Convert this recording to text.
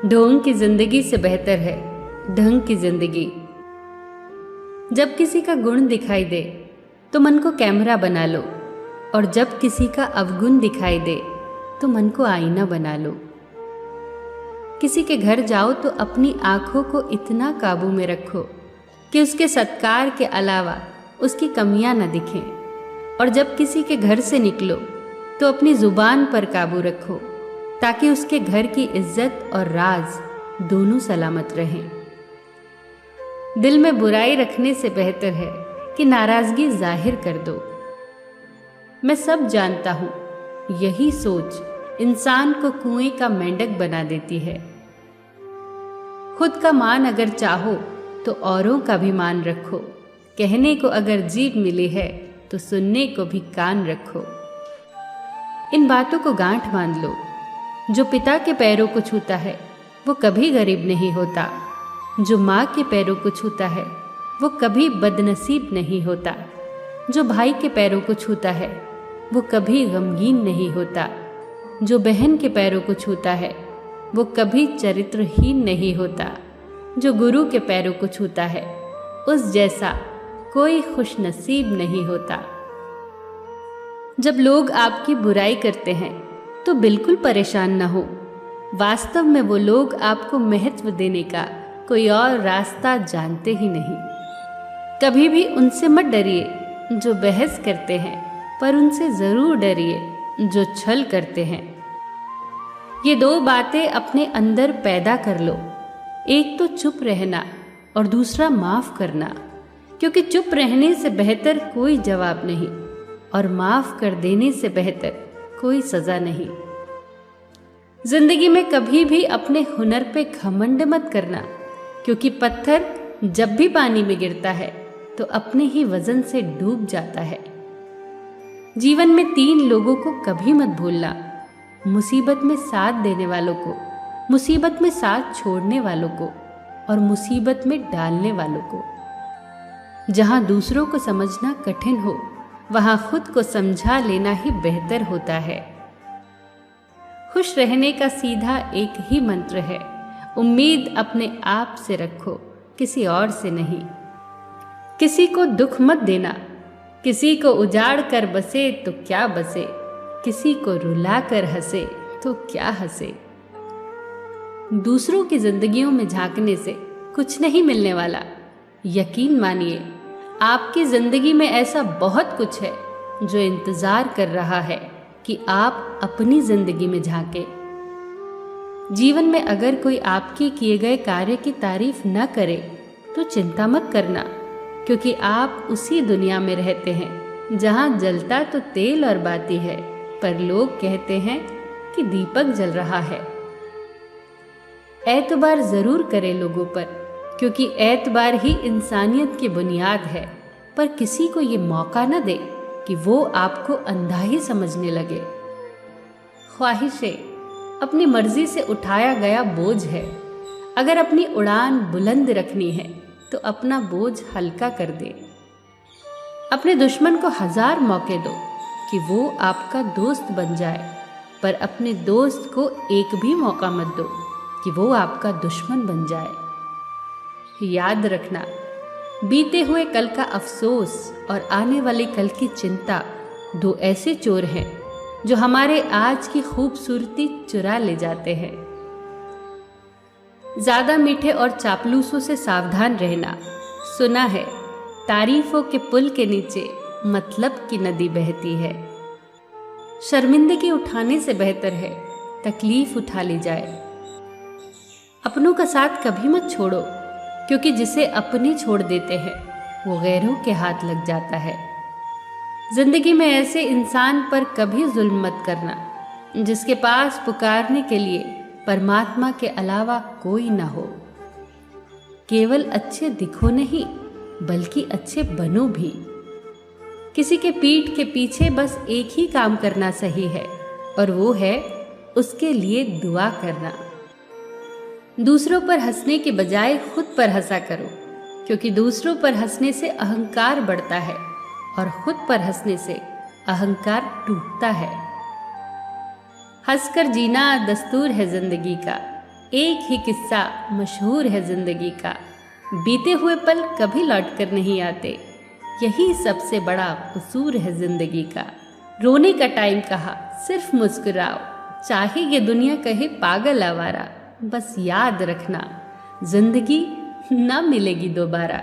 ढोंग की जिंदगी से बेहतर है ढंग की जिंदगी। जब किसी का गुण दिखाई दे तो मन को कैमरा बना लो, और जब किसी का अवगुण दिखाई दे तो मन को आईना बना लो। किसी के घर जाओ तो अपनी आंखों को इतना काबू में रखो कि उसके सत्कार के अलावा उसकी कमियां न दिखें, और जब किसी के घर से निकलो तो अपनी जुबान पर काबू रखो ताकि उसके घर की इज्जत और राज दोनों सलामत रहें। दिल में बुराई रखने से बेहतर है कि नाराजगी जाहिर कर दो। मैं सब जानता हूँ, यही सोच इंसान को कुएं का मेंढक बना देती है। खुद का मान अगर चाहो तो औरों का भी मान रखो। कहने को अगर जीभ मिली है तो सुनने को भी कान रखो। इन बातों को गांठ बांध लो। जो पिता के पैरों को छूता है वो कभी गरीब नहीं होता। जो माँ के पैरों को छूता है वो कभी बदनसीब नहीं होता। जो भाई के पैरों को छूता है वो कभी गमगीन नहीं होता। जो बहन के पैरों को छूता है वो कभी चरित्रहीन नहीं होता। जो गुरु के पैरों को छूता है उस जैसा कोई खुशनसीब नहीं होता। जब लोग आपकी बुराई करते हैं तो बिल्कुल परेशान न हो। वास्तव में वो लोग आपको महत्व देने का कोई और रास्ता जानते ही नहीं। कभी भी उनसे मत डरिए जो बहस करते हैं, पर उनसे जरूर डरिए जो छल करते हैं। ये दो बातें अपने अंदर पैदा कर लो, एक तो चुप रहना और दूसरा माफ करना, क्योंकि चुप रहने से बेहतर कोई जवाब नहीं और माफ कर देने से बेहतर कोई सजा नहीं। जिंदगी में कभी भी अपने हुनर पे घमंड मत करना, क्योंकि पत्थर जब भी पानी में गिरता है तो अपने ही वजन से डूब जाता है। जीवन में 3 लोगों को कभी मत भूलना, मुसीबत में साथ देने वालों को, मुसीबत में साथ छोड़ने वालों को और मुसीबत में डालने वालों को। जहां दूसरों को समझना कठिन हो वहां खुद को समझा लेना ही बेहतर होता है। खुश रहने का सीधा एक ही मंत्र है, उम्मीद अपने आप से रखो, किसी और से नहीं। किसी को दुख मत देना, किसी को उजाड़ कर बसे तो क्या बसे, किसी को रुला कर हंसे तो क्या हंसे। दूसरों की जिंदगियों में झांकने से कुछ नहीं मिलने वाला। यकीन मानिए, आपकी जिंदगी में ऐसा बहुत कुछ है जो इंतजार कर रहा है कि आप अपनी जिंदगी में झांके। जीवन में अगर कोई आपके किए गए कार्य की तारीफ न करे तो चिंता मत करना, क्योंकि आप उसी दुनिया में रहते हैं जहां जलता तो तेल और बाती है, पर लोग कहते हैं कि दीपक जल रहा है। एतबार जरूर करें लोगों पर, क्योंकि एतबार ही इंसानियत की बुनियाद है, पर किसी को ये मौका न दे कि वो आपको अंधा ही समझने लगे। ख्वाहिशें अपनी मर्जी से उठाया गया बोझ है। अगर अपनी उड़ान बुलंद रखनी है तो अपना बोझ हल्का कर दे। अपने दुश्मन को 1000 मौके दो कि वो आपका दोस्त बन जाए, पर अपने दोस्त को एक भी मौका मत दो कि वो आपका दुश्मन बन जाए। याद रखना, बीते हुए कल का अफसोस और आने वाले कल की चिंता 2 ऐसे चोर हैं जो हमारे आज की खूबसूरती चुरा ले जाते हैं। ज्यादा मीठे और चापलूसों से सावधान रहना। सुना है तारीफों के पुल के नीचे मतलब की नदी बहती है। शर्मिंदगी उठाने से बेहतर है तकलीफ उठा ली जाए। अपनों का साथ कभी मत छोड़ो, क्योंकि जिसे अपने छोड़ देते हैं वो गैरों के हाथ लग जाता है। जिंदगी में ऐसे इंसान पर कभी जुल्म मत करना जिसके पास पुकारने के लिए परमात्मा के अलावा कोई ना हो। केवल अच्छे दिखो नहीं, बल्कि अच्छे बनो भी। किसी के पीठ के पीछे बस एक ही काम करना सही है, और वो है उसके लिए दुआ करना। दूसरों पर हंसने के बजाय खुद पर हंसा करो, क्योंकि दूसरों पर हंसने से अहंकार बढ़ता है और खुद पर हंसने से अहंकार टूटता है। हंसकर जीना दस्तूर है जिंदगी का, एक ही किस्सा मशहूर है जिंदगी का, बीते हुए पल कभी लौट कर नहीं आते, यही सबसे बड़ा कसूर है जिंदगी का। रोने का टाइम कहा सिर्फ मुस्कुराओ, चाहे ये दुनिया कहे पागल आवारा, बस याद रखना जिंदगी ना मिलेगी दोबारा।